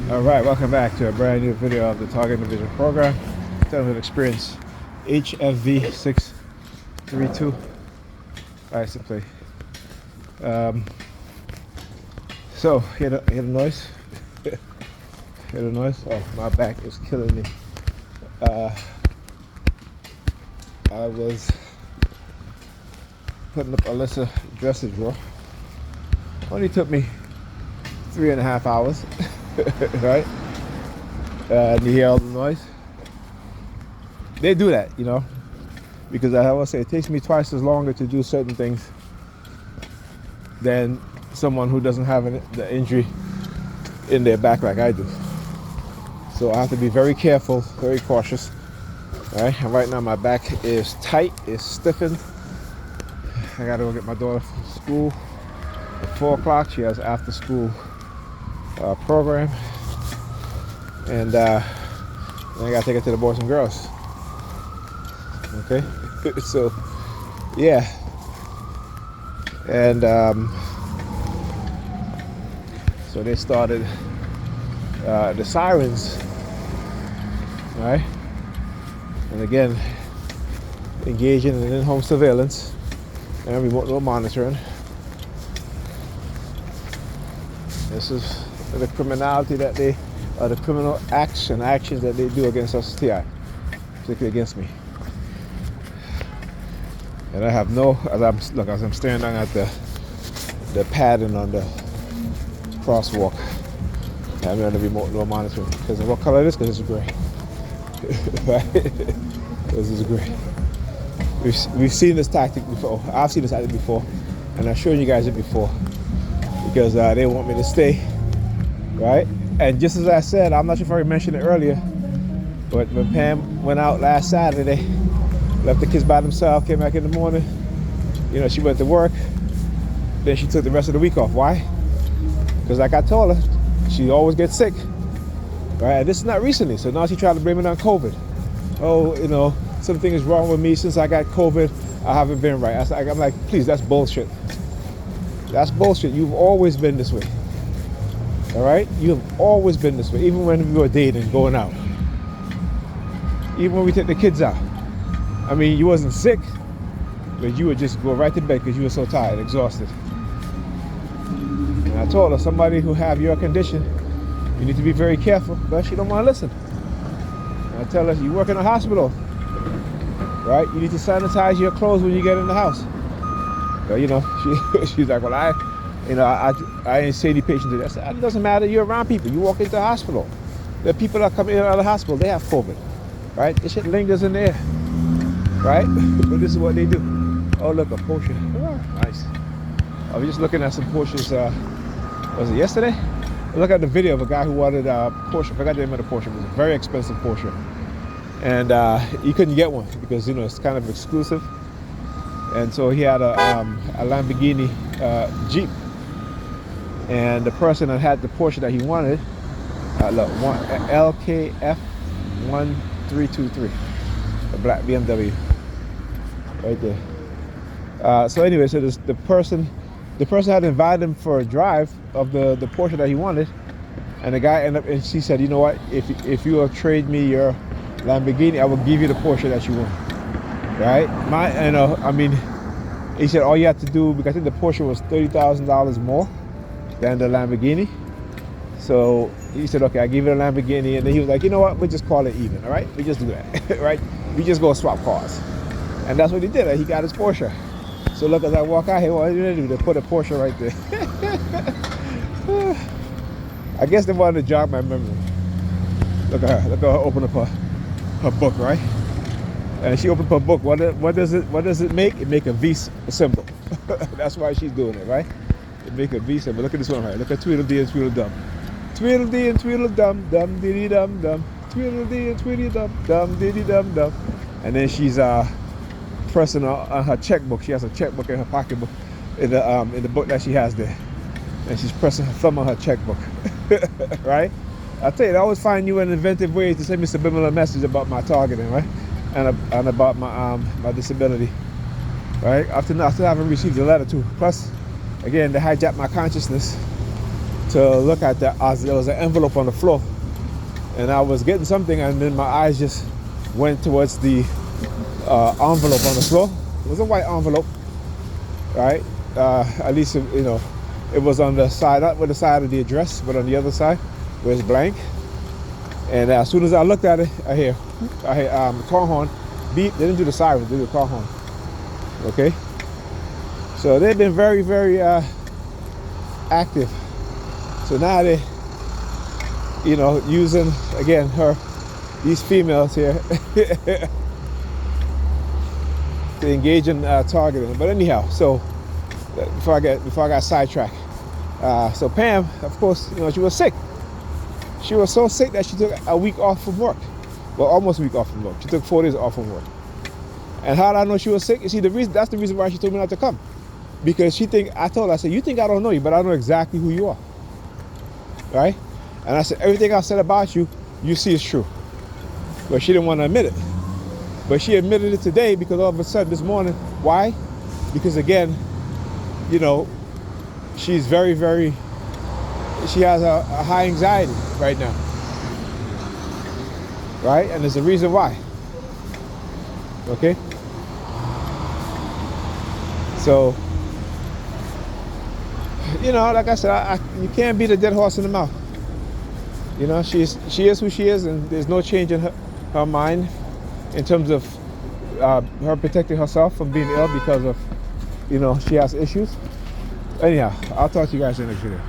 Alright, welcome back to a brand new video of the Target Division program. Television experience HFV 632. Alright, so play. So, hear the noise? Hear the noise? Oh, my back is killing me. I was putting up Alyssa dresser drawer. Only took me 3.5 hours. Right? And you hear all the noise. They do that, you know, because I always say it takes me twice as longer to do certain things than someone who doesn't have the injury in their back like I do. So I have to be very careful, very cautious. All right, and right now my back is tight, it's stiffened. I gotta go get my daughter from school at 4 o'clock. She has after school program, and then I gotta take her to the Boys and Girls. Okay, so yeah, and so they started the sirens, right? And again, engaging in in-home surveillance and remote monitoring. This is the criminality that they, the criminal actions that they do against us, particularly against me. And I have no, as I'm staring down at the pattern on the crosswalk. I'm on the remote monitoring. Because of what color it is? Because it's gray. Right? Because it's gray. We've seen this tactic before. I've seen this tactic before, and I've shown you guys it before. Because they want me to stay, right? And just as I said, I'm not sure if I mentioned it earlier, but when Pam went out last Saturday, left the kids by themselves, came back in the morning, you know, she went to work, then she took the rest of the week off. Why? Because like I told her, she always gets sick, right? And this is not recently, so now she tried to blame it on COVID. Oh, you know, something is wrong with me since I got COVID, I haven't been right. I'm like, please, that's bullshit. That's bullshit. You've always been this way. All right? You've always been this way, even when we were dating, going out. Even when we take the kids out. I mean, you wasn't sick, but you would just go right to bed because you were so tired, exhausted. And I told her, somebody who have your condition, you need to be very careful, but she don't want to listen. And I tell her, you work in a hospital, right? You need to sanitize your clothes when you get in the house. You know, she's like, well, I ain't see any patients today. I said, it doesn't matter. You're around people. You walk into the hospital. The people that come in and out of the hospital, they have COVID, right? This shit lingers in there, right? But this is what they do. Oh, look, a Porsche. Oh, nice. I was just looking at some Porsches. Was it yesterday? Look at the video of a guy who wanted a Porsche. I forgot the name of the Porsche. It was a very expensive Porsche, and he couldn't get one because, you know, it's kind of exclusive. And so he had a Lamborghini Jeep, and the person that had the Porsche that he wanted, look, LKF 1323, a black BMW, right there. So anyway, so the person had invited him for a drive of the Porsche that he wanted, and the guy ended up, and she said, you know what, if you will trade me your Lamborghini, I will give you the Porsche that you want. Right? I mean, he said all you have to do, because I think the Porsche was $30,000 more than the Lamborghini. So he said, okay, I'll give you the Lamborghini. And then he was like, you know what, we'll just call it even, all right? We just do that, right? We just go swap cars. And that's what he did. He got his Porsche. So look, as I walk out here, what did they do? They put a Porsche right there. I guess they wanted to jog my memory. Look at her. Look at her open up her book, right? And she opened up her book. What does it make? It make a V symbol. That's why she's doing it, right? It make a V symbol. Look at this one, right? Look at Tweedledee and Tweedledum. Tweedledee and Tweedledum, dum diddy dum dum. Tweedledee and Tweedledum, dum diddy dum dum. And then she's pressing on her checkbook. She has a checkbook in her pocketbook, in the book that she has there. And she's pressing her thumb on her checkbook, right? I tell you, I always find you an inventive way to send me subliminal message about my targeting, right? And about my disability, right? After having received the letter too. Plus, again, they hijacked my consciousness to look at that. There was an envelope on the floor, and I was getting something, and then my eyes just went towards the envelope on the floor. It was a white envelope, right? At least it was on the side, not with the side of the address, but on the other side where it's blank. And as soon as I looked at it, I hear the car horn beep. They didn't do the sirens, they did the car horn. Okay, so they've been very, very active. So now they, using again these females here to engage in targeting. But anyhow, so before I got sidetracked, so Pam, of course, she was sick. She was so sick that she took a week off from work. Well, almost a week off from work. She took 4 days off from work. And how did I know she was sick? You see, that's the reason why she told me not to come. Because I told her, I said, you think I don't know you, but I know exactly who you are. Right? And I said, everything I said about you, you see is true. But she didn't want to admit it. But she admitted it today because all of a sudden this morning, why? Because again, she's very, very, she has a high anxiety right now. Right? And there's a reason why. Okay? So, like I said, you can't beat a dead horse in the mouth. She is who she is, and there's no change in her mind in terms of her protecting herself from being ill because of, she has issues. Anyhow, I'll talk to you guys in the next video.